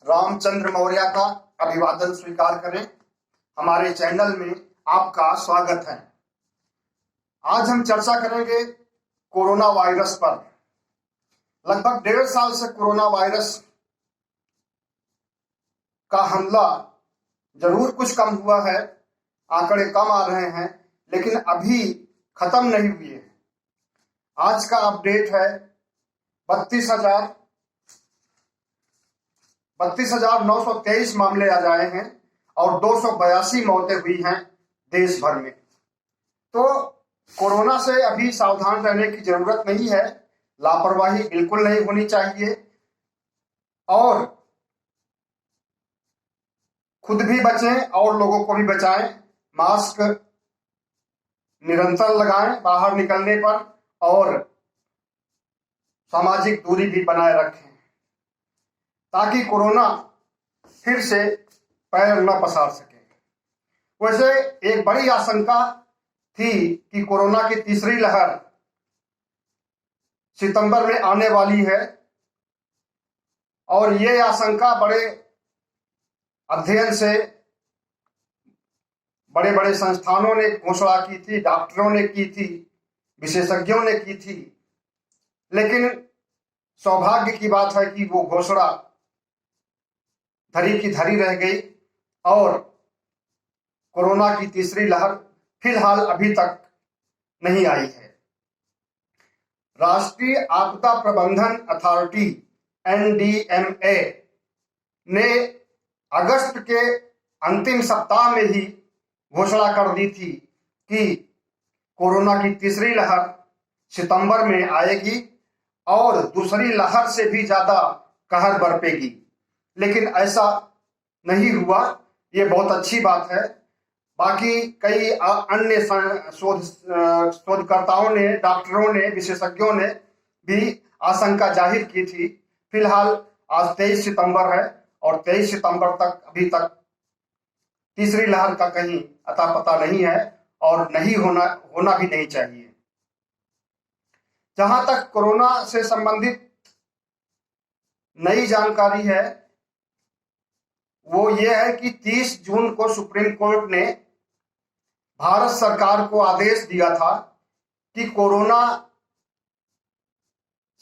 रामचंद्र मौर्य का अभिवादन स्वीकार करें। हमारे चैनल में आपका स्वागत है। आज हम चर्चा करेंगे कोरोना वायरस पर। लगभग 1.5 साल से कोरोना वायरस का हमला जरूर कुछ कम हुआ है, आंकड़े कम आ रहे हैं, लेकिन अभी खत्म नहीं हुए हैं। आज का अपडेट है 32,923 मामले आ जाए हैं और 282 मौतें हुई हैं देश भर में। तो कोरोना से अभी सावधान रहने की जरूरत नहीं है, लापरवाही बिल्कुल नहीं होनी चाहिए और खुद भी बचें और लोगों को भी बचाएं। मास्क निरंतर लगाएं बाहर निकलने पर और सामाजिक दूरी भी बनाए रखें ताकि कोरोना फिर से पैर न पसार सके। वैसे एक बड़ी आशंका थी कि कोरोना की तीसरी लहर सितंबर में आने वाली है और ये आशंका बड़े अध्ययन से बड़े बड़े संस्थानों ने घोषणा की थी, डॉक्टरों ने की थी, विशेषज्ञों ने की थी। लेकिन सौभाग्य की बात है कि वो घोषणा धरी की धरी रह गई और कोरोना की तीसरी लहर फिलहाल अभी तक नहीं आई है। राष्ट्रीय आपदा प्रबंधन अथॉरिटी NDMA ने अगस्त के अंतिम सप्ताह में ही घोषणा कर दी थी कि कोरोना की तीसरी लहर सितंबर में आएगी और दूसरी लहर से भी ज्यादा कहर बरपेगी, लेकिन ऐसा नहीं हुआ। ये बहुत अच्छी बात है। बाकी कई अन्य शोधकर्ताओं ने, डॉक्टरों ने, विशेषज्ञों ने भी आशंका जाहिर की थी। फिलहाल आज 23 सितंबर है और 23 सितंबर तक अभी तक तीसरी लहर का कहीं अता पता नहीं है और नहीं होना भी नहीं चाहिए। जहां तक कोरोना से संबंधित नई जानकारी है वो ये है कि 30 जून को सुप्रीम कोर्ट ने भारत सरकार को आदेश दिया था कि कोरोना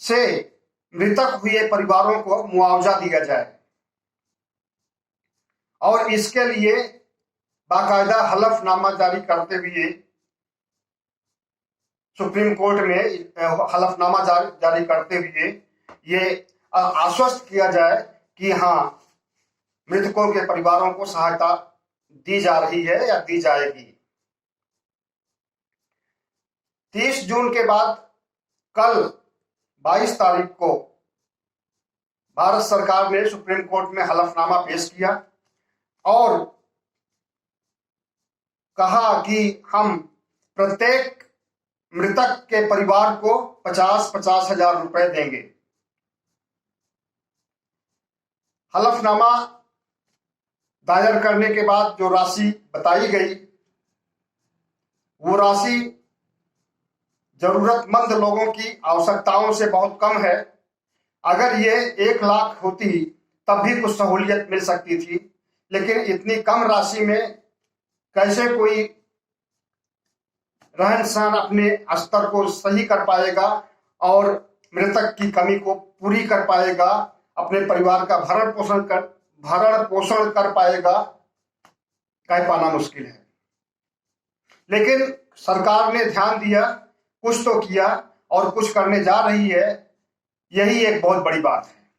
से मृतक हुए परिवारों को मुआवजा दिया जाए और इसके लिए बाकायदा हलफनामा जारी करते हुए सुप्रीम कोर्ट में हलफनामा जारी करते हुए ये आश्वस्त किया जाए कि हाँ, मृतकों के परिवारों को सहायता दी जा रही है या दी जाएगी। 30 जून के बाद कल 22 तारीख को भारत सरकार ने सुप्रीम कोर्ट में हलफनामा पेश किया और कहा कि हम प्रत्येक मृतक के परिवार को 50-50 हजार रुपए देंगे। हलफनामा दायर करने के बाद जो राशि बताई गई वो राशि जरूरतमंद लोगों की आवश्यकताओं से बहुत कम है। अगर ये 1 लाख होती तब भी कुछ सहूलियत मिल सकती थी, लेकिन इतनी कम राशि में कैसे कोई रहन सहन अपने स्तर को सही कर पाएगा और मृतक की कमी को पूरी कर पाएगा, अपने परिवार का भरण पोषण कर पाएगा, कह पाना मुश्किल है। लेकिन सरकार ने ध्यान दिया, कुछ तो किया और कुछ करने जा रही है, यही एक बहुत बड़ी बात है।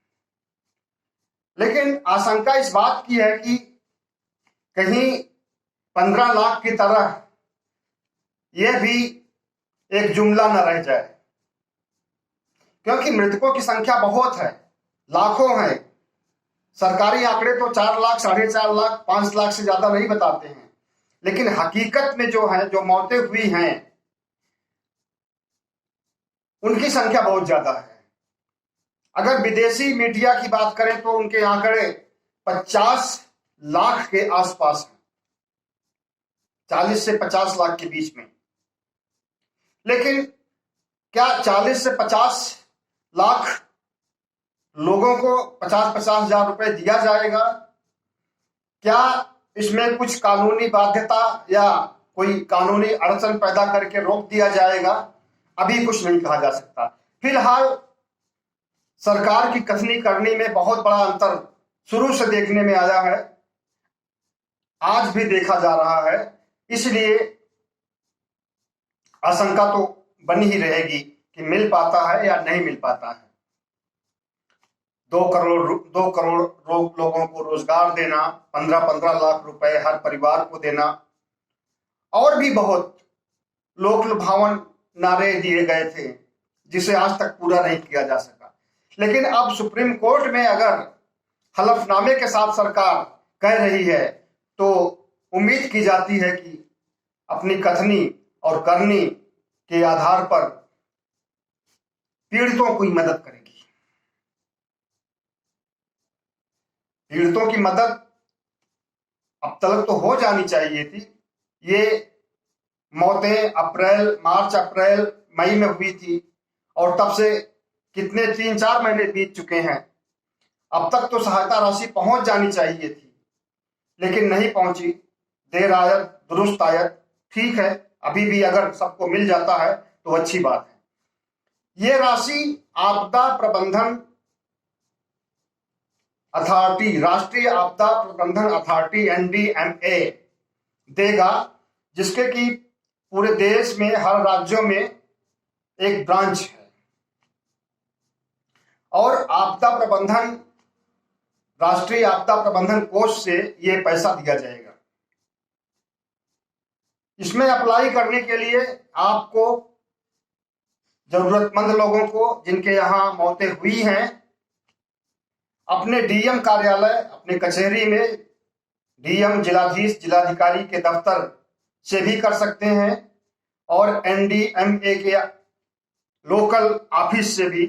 लेकिन आशंका इस बात की है कि कहीं 15 लाख की तरह यह भी एक जुमला न रह जाए, क्योंकि मृतकों की संख्या बहुत है, लाखों हैं। सरकारी आंकड़े तो 4 लाख, 4.5 लाख, 5 लाख से ज्यादा नहीं बताते हैं, लेकिन हकीकत में जो मौतें हुई हैं उनकी संख्या बहुत ज्यादा है। अगर विदेशी मीडिया की बात करें तो उनके आंकड़े 50 लाख के आसपास हैं, 40 से 50 लाख के बीच में। लेकिन क्या 40 से 50 लाख लोगों लोगों को 50-50 हजार रुपए दिया जाएगा? क्या इसमें कुछ कानूनी बाध्यता या कोई कानूनी अड़चन पैदा करके रोक दिया जाएगा? अभी कुछ नहीं कहा जा सकता। फिलहाल सरकार की कथनी करनी में बहुत बड़ा अंतर शुरू से देखने में आया है, आज भी देखा जा रहा है। इसलिए आशंका तो बनी ही रहेगी कि मिल पाता है या नहीं मिल पाता है। 2 करोड़ लोगों को रोजगार देना, 15-15 लाख रुपए हर परिवार को देना, और भी बहुत लोक लुभावन नारे दिए गए थे जिसे आज तक पूरा नहीं किया जा सका। लेकिन अब सुप्रीम कोर्ट में अगर हलफनामे के साथ सरकार कह रही है तो उम्मीद की जाती है कि अपनी कथनी और करनी के आधार पर पीड़ितों की मदद करेगी। पीड़ितों की मदद अब तक तो हो जानी चाहिए थी। ये मौतें मार्च अप्रैल मई में हुई थी और तब से कितने 3-4 महीने बीत चुके हैं। अब तक तो सहायता राशि पहुंच जानी चाहिए थी, लेकिन नहीं पहुंची। देर आयत दुरुस्त आयत, ठीक है, अभी भी अगर सबको मिल जाता है तो अच्छी बात है। ये राशि आपदा प्रबंधन अथॉरिटी, राष्ट्रीय आपदा प्रबंधन अथॉरिटी NDMA देगा, जिसके कि पूरे देश में हर राज्यों में एक ब्रांच है। और आपदा प्रबंधन, राष्ट्रीय आपदा प्रबंधन कोष से ये पैसा दिया जाएगा। इसमें अप्लाई करने के लिए आपको जरूरतमंद लोगों को जिनके यहाँ मौतें हुई हैं अपने DM कार्यालय, अपने कचहरी में DM, जिलाधीश, जिलाधिकारी के दफ्तर से भी कर सकते हैं और NDMA के लोकल ऑफिस से भी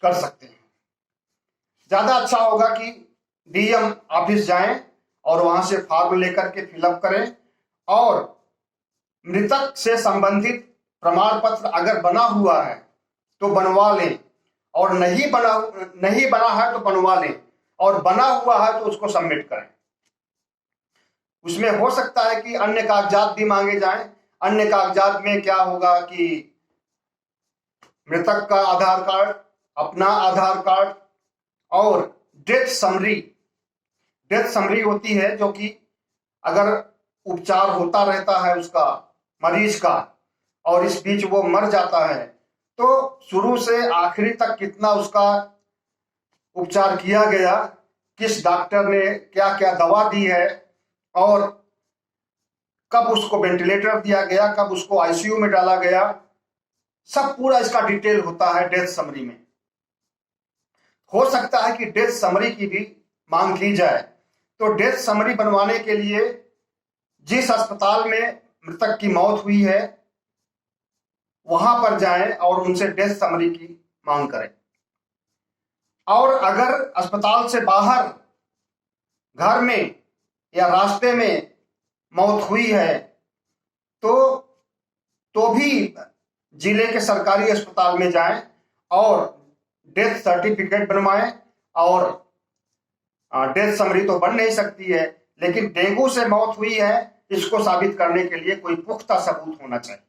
कर सकते हैं। ज्यादा अच्छा होगा कि DM ऑफिस जाएं और वहां से फॉर्म लेकर के फिलअप करें और मृतक से संबंधित प्रमाण पत्र अगर बना हुआ है तो बनवा लें, और नहीं बना है तो बनवा लें, और बना हुआ है तो उसको सबमिट करें। उसमें हो सकता है कि अन्य कागजात भी मांगे जाएं। अन्य कागजात में क्या होगा कि मृतक का आधार कार्ड, अपना आधार कार्ड और डेथ समरी होती है, जो कि अगर उपचार होता रहता है उसका, मरीज का, और इस बीच वो मर जाता है तो शुरू से आखिरी तक कितना उसका उपचार किया गया, किस डॉक्टर ने क्या क्या दवा दी है, और कब उसको वेंटिलेटर दिया गया, कब उसको ICU में डाला गया, सब पूरा इसका डिटेल होता है डेथ समरी में। हो सकता है कि डेथ समरी की भी मांग की जाए, तो डेथ समरी बनवाने के लिए जिस अस्पताल में मृतक की मौत हुई है वहां पर जाएं और उनसे डेथ समरी की मांग करें। और अगर अस्पताल से बाहर घर में या रास्ते में मौत हुई है तो भी जिले के सरकारी अस्पताल में जाएं और डेथ सर्टिफिकेट बनवाएं। और डेथ समरी तो बन नहीं सकती है, लेकिन डेंगू से मौत हुई है इसको साबित करने के लिए कोई पुख्ता सबूत होना चाहिए,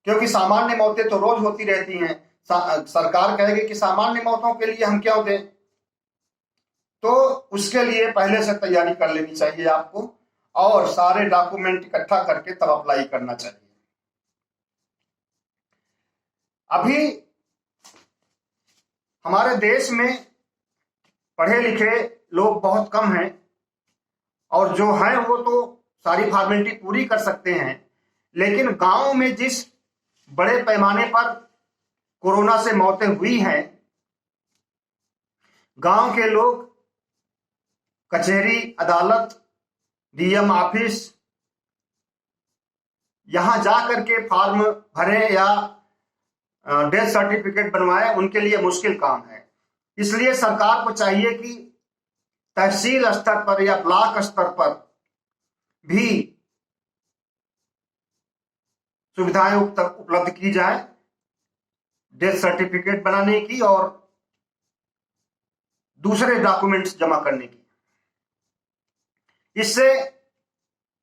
क्योंकि सामान्य मौतें तो रोज होती रहती हैं। सरकार कहेगी कि सामान्य मौतों के लिए हम क्यों दें, तो उसके लिए पहले से तैयारी कर लेनी चाहिए आपको और सारे डॉक्यूमेंट इकट्ठा करके तब अप्लाई करना चाहिए। अभी हमारे देश में पढ़े लिखे लोग बहुत कम हैं, और जो हैं वो तो सारी फॉर्मेलिटी पूरी कर सकते हैं, लेकिन गांव में जिस बड़े पैमाने पर कोरोना से मौतें हुई हैं, गांव के लोग कचहरी, अदालत, DM ऑफिस यहां जाकर के फॉर्म भरें या डेथ सर्टिफिकेट बनवाएं, उनके लिए मुश्किल काम है। इसलिए सरकार को चाहिए कि तहसील स्तर पर या ब्लॉक स्तर पर भी सुविधाएं उपलब्ध की जाए डेथ सर्टिफिकेट बनाने की और दूसरे डॉक्यूमेंट्स जमा करने की। इससे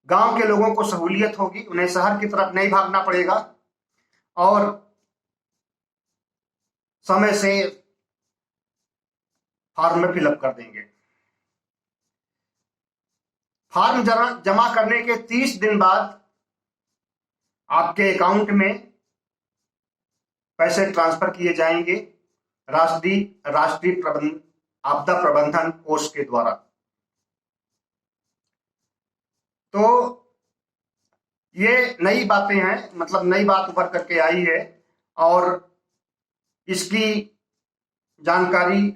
गांव के लोगों को सहूलियत होगी, उन्हें शहर की तरफ नहीं भागना पड़ेगा और समय से फॉर्म में फिलअप कर देंगे। फॉर्म जमा करने के 30 दिन बाद आपके अकाउंट में पैसे ट्रांसफर किए जाएंगे राष्ट्रीय आपदा प्रबंधन कोष के द्वारा। तो ये नई बातें हैं, मतलब नई बात उभर करके आई है और इसकी जानकारी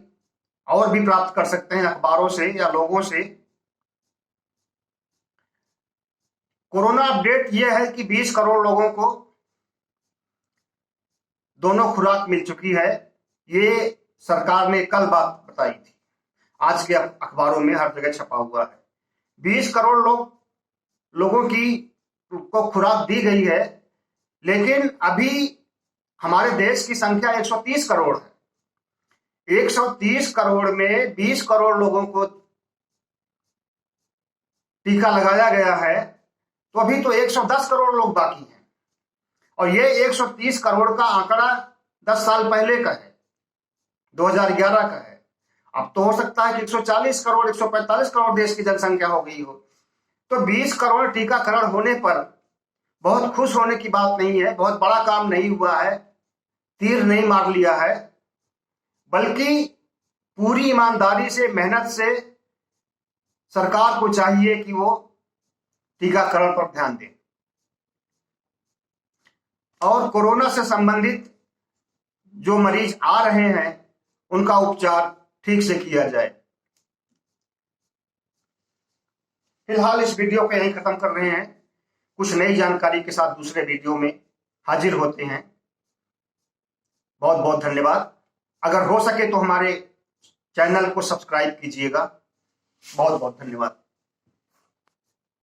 और भी प्राप्त कर सकते हैं अखबारों से या लोगों से। कोरोना अपडेट यह है कि 20 करोड़ लोगों को दोनों खुराक मिल चुकी है। ये सरकार ने कल बात बताई थी, आज के अखबारों में हर जगह छपा हुआ है। 20 करोड़ लोगों को खुराक दी गई है, लेकिन अभी हमारे देश की संख्या 130 करोड़ है। 130 करोड़ में 20 करोड़ लोगों को टीका लगाया गया है, तो अभी तो 110 करोड़ लोग बाकी हैं और ये 130 करोड़ का आंकड़ा 10 साल पहले का है, 2011 का है। अब तो हो सकता है कि 140 करोड़ 145 करोड़ देश की जनसंख्या हो गई हो। तो 20 करोड़ टीकाकरण होने पर बहुत खुश होने की बात नहीं है, बहुत बड़ा काम नहीं हुआ है, तीर नहीं मार लिया है, बल्कि पूरी ईमानदारी से, मेहनत से सरकार को चाहिए कि वो टीकाकरण पर ध्यान दें और कोरोना से संबंधित जो मरीज आ रहे हैं उनका उपचार ठीक से किया जाए। फिलहाल इस वीडियो को यहीं खत्म कर रहे हैं। कुछ नई जानकारी के साथ दूसरे वीडियो में हाजिर होते हैं। बहुत बहुत धन्यवाद। अगर हो सके तो हमारे चैनल को सब्सक्राइब कीजिएगा। बहुत बहुत धन्यवाद।